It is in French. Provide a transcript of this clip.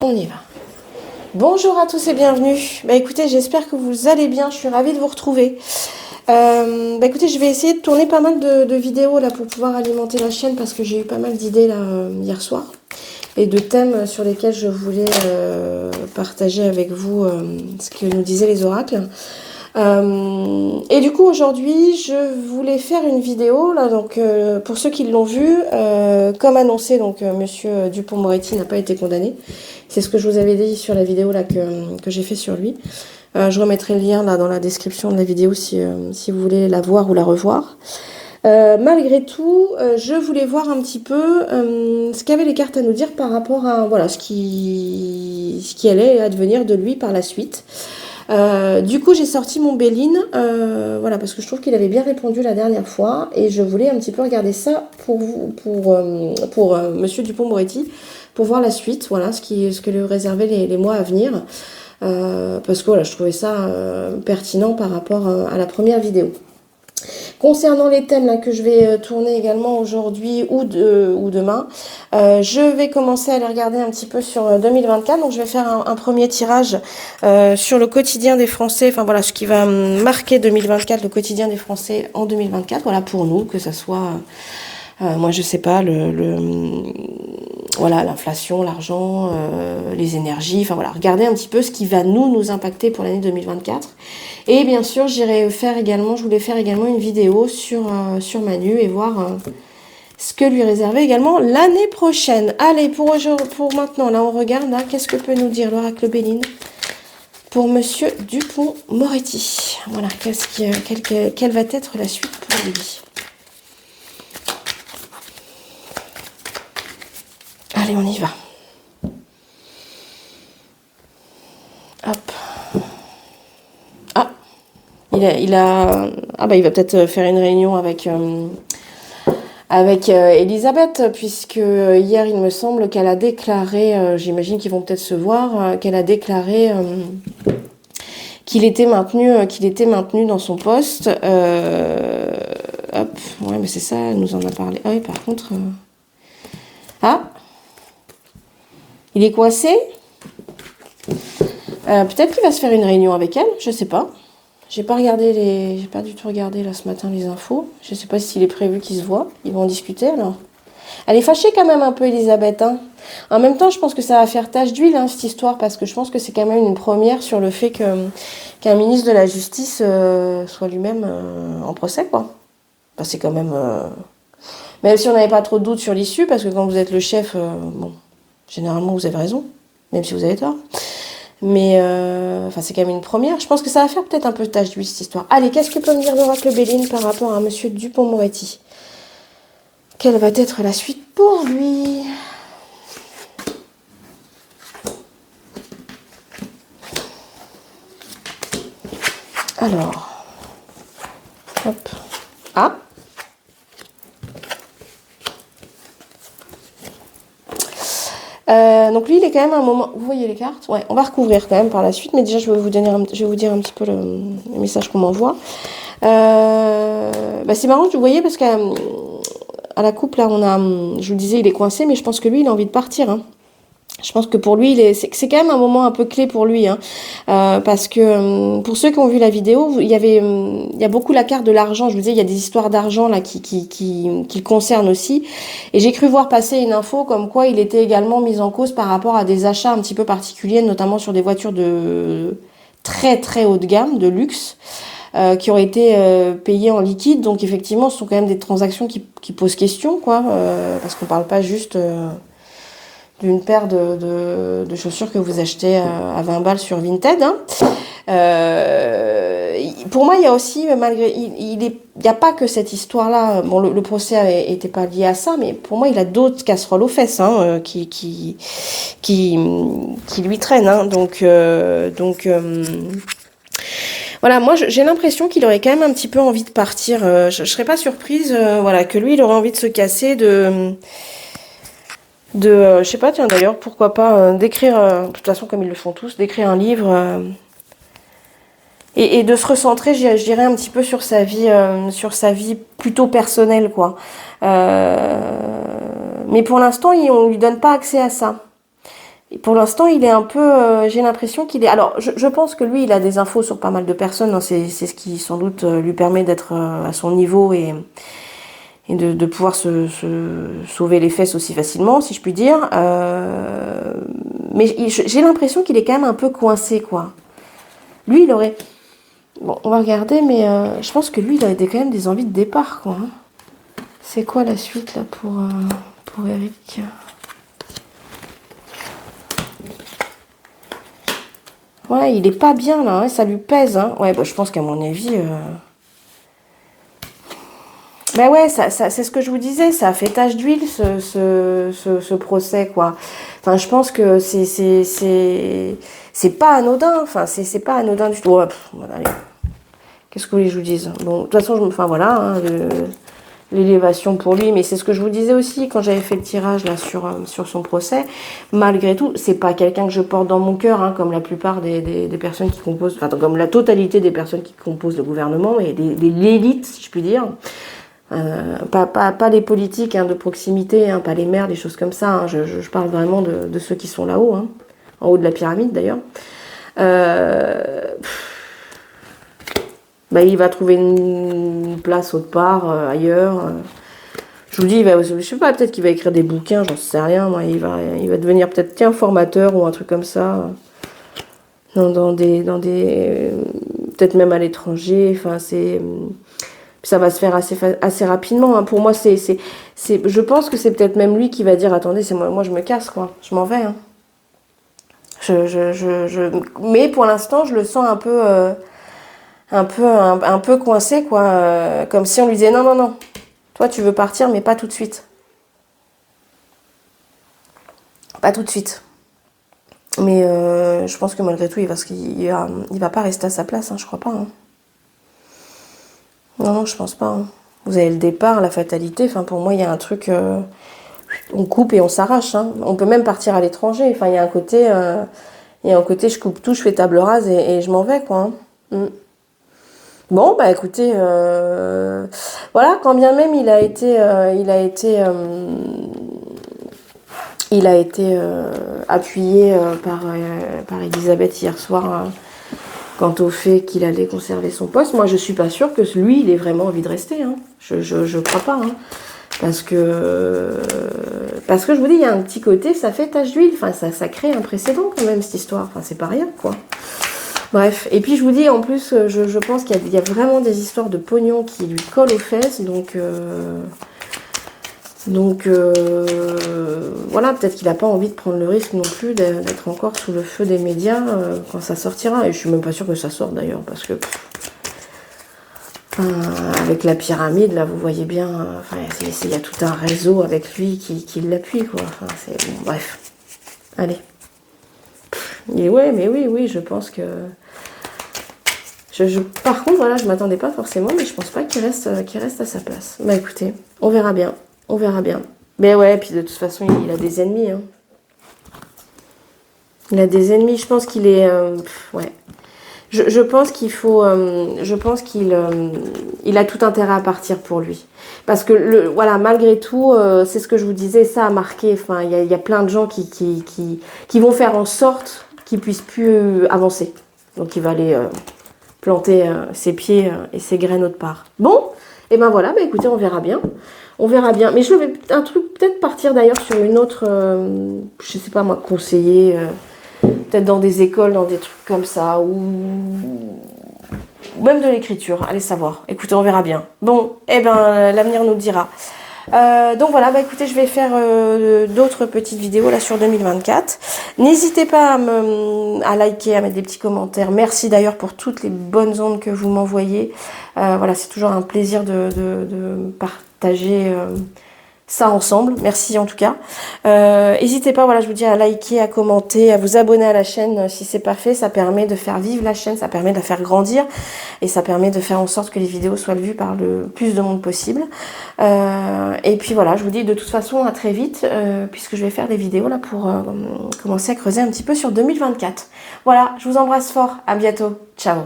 On y va. Bonjour à tous et bienvenue. Bah écoutez, j'espère que vous allez bien. Je suis ravie de vous retrouver. Écoutez, je vais essayer de tourner pas mal de vidéos là pour pouvoir alimenter la chaîne parce que j'ai eu pas mal d'idées là hier soir et de thèmes sur lesquels je voulais partager avec vous ce que nous disaient les oracles. Et du coup aujourd'hui je voulais faire une vidéo là, donc pour ceux qui l'ont vu, comme annoncé, donc monsieur Dupond-Moretti n'a pas été condamné. C'est ce que je vous avais dit sur la vidéo là que j'ai fait sur lui. Je remettrai le lien là dans la description de la vidéo si vous voulez la voir ou la revoir. Malgré tout, je voulais voir un petit peu ce qu'avaient les cartes à nous dire par rapport à voilà ce qui allait advenir de lui par la suite. Du coup, j'ai sorti mon Béline, voilà, parce que je trouve qu'il avait bien répondu la dernière fois, et je voulais un petit peu regarder ça pour vous, pour Monsieur Dupond-Moretti, pour voir la suite, voilà, ce que lui réservaient les mois à venir, parce que voilà, je trouvais ça pertinent par rapport à la première vidéo. Concernant les thèmes là, que je vais tourner également aujourd'hui ou demain, je vais commencer à les regarder un petit peu sur 2024. Donc je vais faire un premier tirage sur le quotidien des Français, enfin voilà, ce qui va marquer 2024, le quotidien des Français en 2024, voilà, pour nous, que ça soit... moi, je sais pas, voilà, l'inflation, l'argent, les énergies, enfin voilà, regardez un petit peu ce qui va nous impacter pour l'année 2024. Et bien sûr, je voulais faire également une vidéo sur Manu et voir ce que lui réservait également l'année prochaine. Allez, pour maintenant, là, on regarde, là, qu'est-ce que peut nous dire l'oracle Béline pour Monsieur Dupond-Moretti. Voilà, quelle va être la suite pour lui. Allez, on y va. Hop. Ah, il va peut-être faire une réunion avec Elisabeth, puisque hier, il me semble qu'elle a déclaré, j'imagine qu'ils vont peut-être se voir, qu'elle a déclaré qu'il était maintenu dans son poste. Hop, ouais, mais c'est ça, elle nous en a parlé. Ah oui, par contre... Ah, il est coincé. Peut-être qu'il va se faire une réunion avec elle, je sais pas. J'ai pas du tout regardé là ce matin les infos. Je sais pas s'il est prévu qu'ils se voient. Ils vont en discuter alors. Elle est fâchée quand même un peu, Elisabeth. Hein. En même temps, je pense que ça va faire tache d'huile cette histoire, parce que je pense que c'est quand même une première sur le fait qu'un ministre de la Justice soit lui-même en procès, quoi. Enfin, c'est quand même... Même si on n'avait pas trop de doutes sur l'issue, parce que quand vous êtes le chef, bon, généralement vous avez raison, même si vous avez tort. Mais c'est quand même une première. Je pense que ça va faire peut-être un peu tache d'huile cette histoire. Allez, qu'est-ce que peut me dire l'oracle Béline par rapport à Monsieur Dupond-Moretti? Quelle va être la suite pour lui? Alors, hop. Ah. Donc lui, il est quand même un moment... Vous voyez les cartes? Ouais, on va recouvrir quand même par la suite, mais déjà, je vais vous dire un petit peu le message qu'on m'envoie. C'est marrant, vous voyez, parce qu'à la coupe, là, je vous le disais, il est coincé, mais je pense que lui, il a envie de partir, hein. Je pense que pour lui, c'est quand même un moment un peu clé pour lui, hein, parce que pour ceux qui ont vu la vidéo, il y a beaucoup la carte de l'argent. Je vous disais, il y a des histoires d'argent là qui le concernent aussi. Et j'ai cru voir passer une info comme quoi il était également mis en cause par rapport à des achats un petit peu particuliers, notamment sur des voitures de très très haut de gamme, de luxe. Qui ont été payées en liquide. Donc effectivement, ce sont quand même des transactions qui posent question, quoi, parce qu'on parle pas juste d'une paire de chaussures que vous achetez à 20 balles sur Vinted. Hein. Pour moi, il y a aussi, il n'y a pas que cette histoire-là. Bon, le procès n'était pas lié à ça, mais pour moi, il a d'autres casseroles aux fesses qui lui traînent. Hein. Donc voilà, moi j'ai l'impression qu'il aurait quand même un petit peu envie de partir. Je serais pas surprise, voilà, que lui, il aurait envie de se casser, je sais pas, tiens d'ailleurs, pourquoi pas d'écrire, de toute façon comme ils le font tous, d'écrire un livre et de se recentrer, je dirais, un petit peu sur sa vie plutôt personnelle, quoi. Mais pour l'instant, on lui donne pas accès à ça. Pour l'instant, il est un peu... j'ai l'impression qu'il est... Alors, je pense que lui, il a des infos sur pas mal de personnes. Hein, c'est ce qui, sans doute, lui permet d'être à son niveau et de pouvoir se sauver les fesses aussi facilement, si je puis dire. Mais j'ai l'impression qu'il est quand même un peu coincé, quoi. Lui, il aurait... Bon, on va regarder, mais je pense que lui, il aurait quand même des envies de départ, quoi. Hein. C'est quoi la suite, là, pour Eric ? Ouais, il est pas bien, là, hein, ça lui pèse, hein. Ouais, bah, je pense qu'à mon avis... Ben ouais, c'est ce que je vous disais, ça a fait tache d'huile, ce procès, quoi. Enfin, je pense que c'est pas anodin, enfin, c'est pas anodin du tout. Ouais, voilà, allez. Qu'est-ce que vous voulez que je vous dise? Bon, de toute façon, enfin, voilà, hein, l'élévation pour lui, mais c'est ce que je vous disais aussi quand j'avais fait le tirage là sur son procès. Malgré tout, c'est pas quelqu'un que je porte dans mon cœur, hein, comme la plupart des personnes qui composent, enfin comme la totalité des personnes qui composent le gouvernement et l'élite, si je puis dire. Pas les politiques hein, de proximité, hein, pas les maires, des choses comme ça. Hein. Je parle vraiment de ceux qui sont là-haut, hein, en haut de la pyramide d'ailleurs. Il va trouver une place autre part, ailleurs. Je vous dis, je sais pas, peut-être qu'il va écrire des bouquins, j'en sais rien. Moi, il va devenir peut-être formateur ou un truc comme ça. Dans des peut-être même à l'étranger. Enfin, ça va se faire assez rapidement. Hein. Pour moi, je pense que c'est peut-être même lui qui va dire, attendez, c'est moi, je me casse, quoi. Je m'en vais. Hein. Mais pour l'instant, je le sens un peu coincé, quoi. Comme si on lui disait, non, non, non. Toi, tu veux partir, mais pas tout de suite. Pas tout de suite. Mais je pense que malgré tout, il va pas rester à sa place, hein, je crois pas. Hein. Non, je pense pas. Hein. Vous avez le départ, la fatalité. Enfin, pour moi, il y a un truc... on coupe et on s'arrache. Hein. On peut même partir à l'étranger. Enfin, il y a un côté... je coupe tout, je fais table rase et je m'en vais, quoi. Hein. Bon, bah écoutez... voilà, quand bien même il a été appuyé par Elisabeth hier soir... quant au fait qu'il allait conserver son poste, moi je suis pas sûre que lui, il ait vraiment envie de rester. Hein. Je crois pas. Hein. Parce que je vous dis, il y a un petit côté, ça fait tache d'huile. Enfin, ça crée un précédent quand même, cette histoire. Enfin, c'est pas rien, quoi. Bref. Et puis je vous dis, en plus, je pense qu'il y a vraiment des histoires de pognon qui lui collent aux fesses. Donc voilà, peut-être qu'il n'a pas envie de prendre le risque non plus d'être encore sous le feu des médias quand ça sortira. Et je suis même pas sûre que ça sorte d'ailleurs, parce que avec la pyramide, là, vous voyez bien, il y a tout un réseau avec lui qui l'appuie, quoi. Enfin, bon, bref. Allez. Et ouais, mais oui, je pense que... par contre, voilà, je m'attendais pas forcément, mais je pense pas qu'il reste à sa place. Bah écoutez, on verra bien. On verra bien. Mais ouais, puis de toute façon, il a des ennemis. Hein. Il a des ennemis. Je pense qu'il est... ouais. Je pense qu'il faut... je pense qu'il il a tout intérêt à partir pour lui. Parce que, voilà, malgré tout, c'est ce que je vous disais, ça a marqué. Enfin, il y a plein de gens qui vont faire en sorte qu'il puisse plus avancer. Donc, il va aller planter ses pieds et ses graines autre part. Bon, et ben voilà, écoutez, on verra bien. On verra bien. Mais je vais peut-être partir d'ailleurs sur une autre, je sais pas moi, conseiller, peut-être dans des écoles, dans des trucs comme ça, ou même de l'écriture, allez savoir. Écoutez, on verra bien. Bon, l'avenir nous le dira. Donc voilà, écoutez, je vais faire d'autres petites vidéos là sur 2024. N'hésitez pas à liker, à mettre des petits commentaires. Merci d'ailleurs pour toutes les bonnes ondes que vous m'envoyez. Voilà, c'est toujours un plaisir de partager ça ensemble. Merci en tout cas. N'hésitez pas, voilà, je vous dis, à liker, à commenter, à vous abonner à la chaîne si c'est pas fait. Ça permet de faire vivre la chaîne, ça permet de la faire grandir et ça permet de faire en sorte que les vidéos soient vues par le plus de monde possible. Et puis voilà, je vous dis de toute façon à très vite puisque je vais faire des vidéos là pour commencer à creuser un petit peu sur 2024. Voilà, je vous embrasse fort. À bientôt. Ciao.